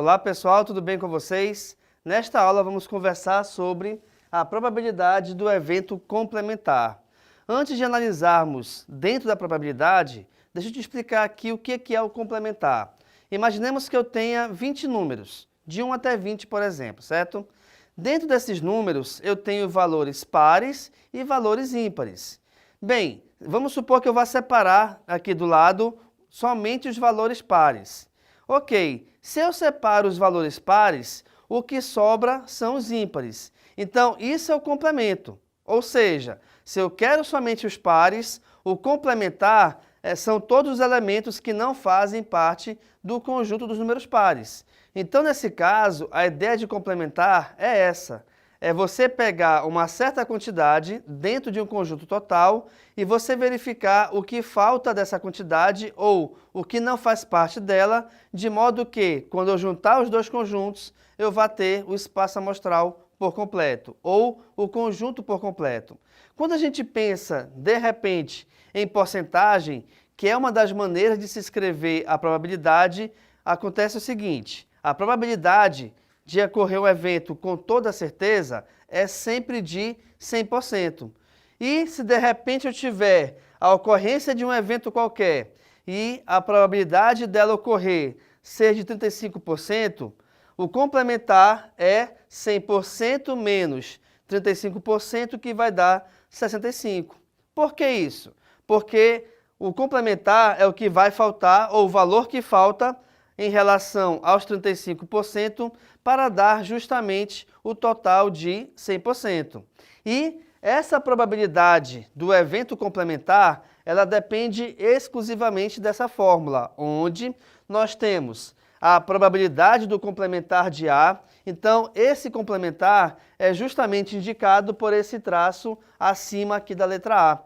Olá pessoal, tudo bem com vocês? Nesta aula vamos conversar sobre a probabilidade do evento complementar. Antes de analisarmos dentro da probabilidade, deixa eu te explicar aqui o que é o complementar. Imaginemos que eu tenha 20 números, de 1 até 20, por exemplo, certo? Dentro desses números eu tenho valores pares e valores ímpares. Bem, vamos supor que eu vá separar aqui do lado somente os valores pares. Ok, se eu separo os valores pares, o que sobra são os ímpares. Então, isso é o complemento. Ou seja, se eu quero somente os pares, o complementar são todos os elementos que não fazem parte do conjunto dos números pares. Então, nesse caso, a ideia de complementar é essa. É você pegar uma certa quantidade dentro de um conjunto total e você verificar o que falta dessa quantidade ou o que não faz parte dela, de modo que, quando eu juntar os dois conjuntos, eu vá ter o espaço amostral por completo, ou o conjunto por completo. Quando a gente pensa, de repente, em porcentagem, que é uma das maneiras de se escrever a probabilidade, acontece o seguinte: a probabilidade de ocorrer um evento com toda certeza é sempre de 100%. E se de repente eu tiver a ocorrência de um evento qualquer e a probabilidade dela ocorrer ser de 35%, o complementar é 100% menos 35%, que vai dar 65%. Por que isso? Porque o complementar é o que vai faltar, ou o valor que falta, em relação aos 35%, para dar justamente o total de 100%. E essa probabilidade do evento complementar, ela depende exclusivamente dessa fórmula, onde nós temos a probabilidade do complementar de A. Então, esse complementar é justamente indicado por esse traço acima aqui da letra A.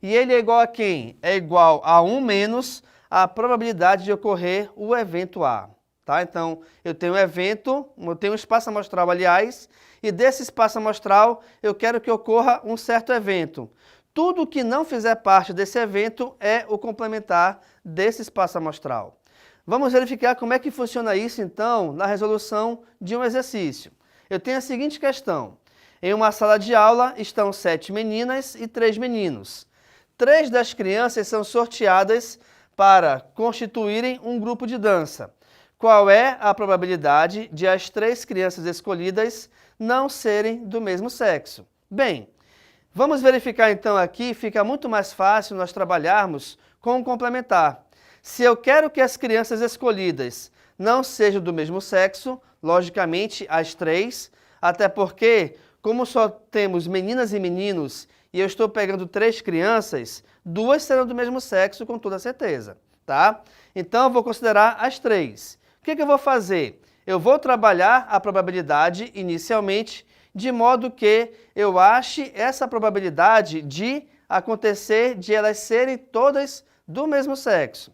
E ele é igual a quem? É igual a 1 menos a probabilidade de ocorrer o evento A. Tá? Então, eu tenho um evento, eu tenho um espaço amostral, aliás, e desse espaço amostral eu quero que ocorra um certo evento. Tudo que não fizer parte desse evento é o complementar desse espaço amostral. Vamos verificar como é que funciona isso, então, na resolução de um exercício. Eu tenho a seguinte questão. Em uma sala de aula estão 7 meninas e 3 meninos. 3 das crianças são sorteadas para constituírem um grupo de dança. Qual é a probabilidade de as 3 crianças escolhidas não serem do mesmo sexo? Bem, vamos verificar então aqui, fica muito mais fácil nós trabalharmos com o complementar. Se eu quero que as crianças escolhidas não sejam do mesmo sexo, logicamente as 3, até porque, como só temos meninas e meninos, e eu estou pegando 3 crianças, 2 serão do mesmo sexo com toda certeza, tá? Então, eu vou considerar as 3. O que eu vou fazer? Eu vou trabalhar a probabilidade inicialmente, de modo que eu ache essa probabilidade de acontecer de elas serem todas do mesmo sexo.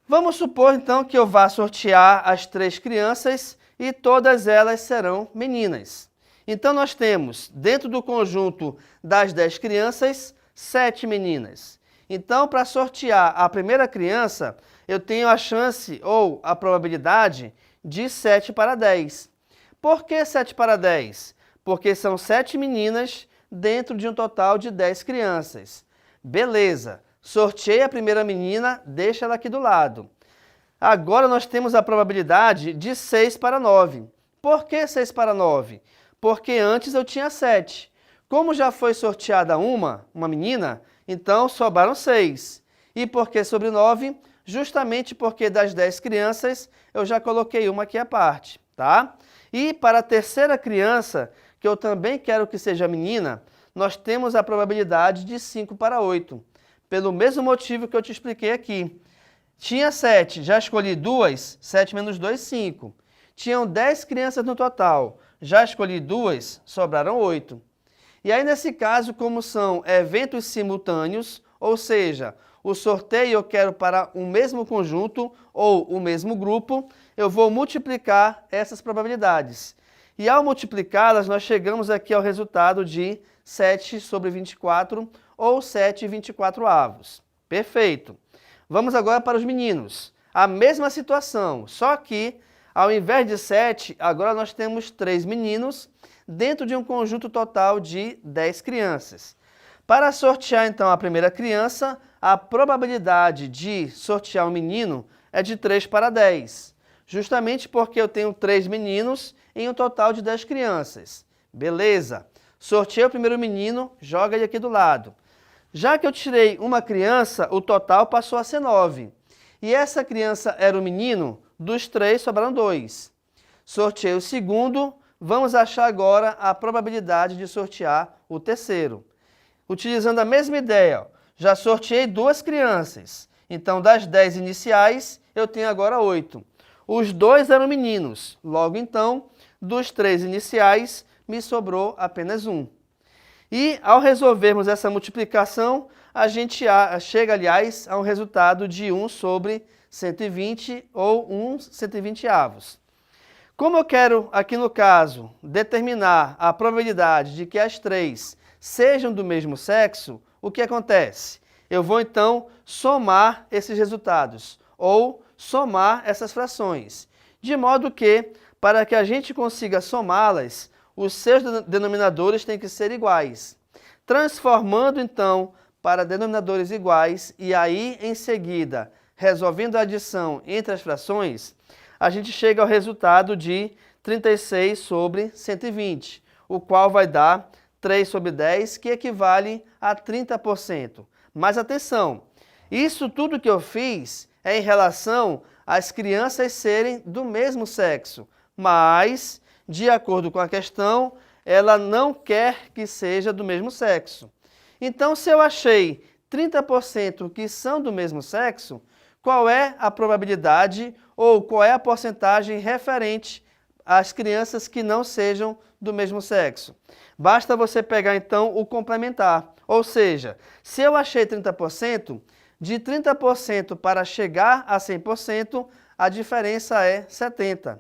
Vamos supor, então, que eu vá sortear as 3 crianças e todas elas serão meninas. Então, nós temos, dentro do conjunto das 10 crianças, 7 meninas. Então, para sortear a primeira criança, eu tenho a chance, ou a probabilidade, de 7 para 10. Por que 7 para 10? Porque são 7 meninas dentro de um total de 10 crianças. Beleza, sorteei a primeira menina, deixa ela aqui do lado. Agora nós temos a probabilidade de 6 para 9. Por que 6 para 9? Porque antes eu tinha 7. Como já foi sorteada uma menina, então sobraram 6. E por que sobre 9? Justamente porque das 10 crianças eu já coloquei uma aqui à parte, tá? E para a terceira criança, que eu também quero que seja menina, nós temos a probabilidade de 5 para 8. Pelo mesmo motivo que eu te expliquei aqui. Tinha 7, já escolhi 2, 7 menos 2, 5. Tinham 10 crianças no total, já escolhi 2, sobraram 8. E aí, nesse caso, como são eventos simultâneos, ou seja, o sorteio eu quero para o mesmo conjunto ou o mesmo grupo, eu vou multiplicar essas probabilidades. E ao multiplicá-las, nós chegamos aqui ao resultado de 7 sobre 24, ou 7/24. Perfeito. Vamos agora para os meninos. A mesma situação, só que Ao invés de 7, agora nós temos 3 meninos dentro de um conjunto total de 10 crianças. Para sortear, então, a primeira criança, a probabilidade de sortear um menino é de 3 para 10, justamente porque eu tenho 3 meninos em um total de 10 crianças. Beleza. Sorteei o primeiro menino, joga ele aqui do lado. Já que eu tirei uma criança, o total passou a ser 9. E essa criança era o menino, dos 3 sobraram 2. Sorteei o segundo, vamos achar agora a probabilidade de sortear o terceiro. Utilizando a mesma ideia, já sorteei 2 crianças. Então, das 10 iniciais, eu tenho agora 8. Os 2 eram meninos, logo então, dos 3 iniciais, me sobrou apenas 1. E, ao resolvermos essa multiplicação, a gente chega, aliás, a um resultado de 1 sobre 120 ou 1 120avos. Como eu quero, aqui no caso, determinar a probabilidade de que as 3 sejam do mesmo sexo, o que acontece? Eu vou, então, somar esses resultados, ou somar essas frações, de modo que, para que a gente consiga somá-las, os seus denominadores têm que ser iguais. Transformando, então, para denominadores iguais e aí, em seguida, resolvendo a adição entre as frações, a gente chega ao resultado de 36 sobre 120, o qual vai dar 3 sobre 10, que equivale a 30%. Mas atenção, isso tudo que eu fiz é em relação às crianças serem do mesmo sexo, mas, de acordo com a questão, ela não quer que seja do mesmo sexo. Então, se eu achei 30% que são do mesmo sexo, qual é a probabilidade ou qual é a porcentagem referente às crianças que não sejam do mesmo sexo? Basta você pegar, então, o complementar. Ou seja, se eu achei 30%, de 30% para chegar a 100%, a diferença é 70%.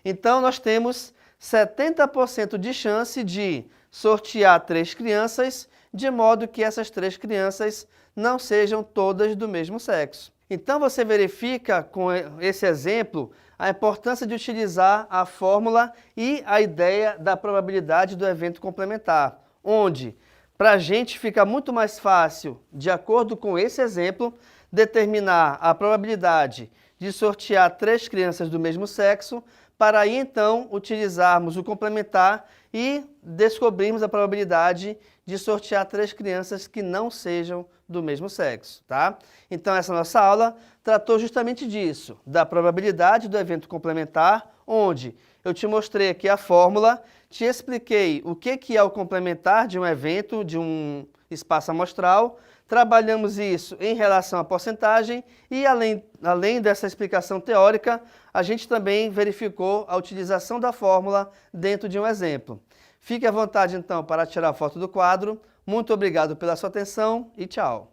Então, nós temos 70% de chance de sortear 3 crianças, de modo que essas 3 crianças não sejam todas do mesmo sexo. Então, você verifica com esse exemplo a importância de utilizar a fórmula e a ideia da probabilidade do evento complementar, onde, para a gente fica muito mais fácil, de acordo com esse exemplo, determinar a probabilidade de sortear 3 crianças do mesmo sexo, para aí então utilizarmos o complementar e descobrirmos a probabilidade de sortear 3 crianças que não sejam do mesmo sexo, tá? Então essa nossa aula tratou justamente disso, da probabilidade do evento complementar, onde eu te mostrei aqui a fórmula, te expliquei o que é o complementar de um evento, de um espaço amostral, trabalhamos isso em relação à porcentagem e, além dessa explicação teórica, a gente também verificou a utilização da fórmula dentro de um exemplo. Fique à vontade, então, para tirar a foto do quadro. Muito obrigado pela sua atenção e tchau!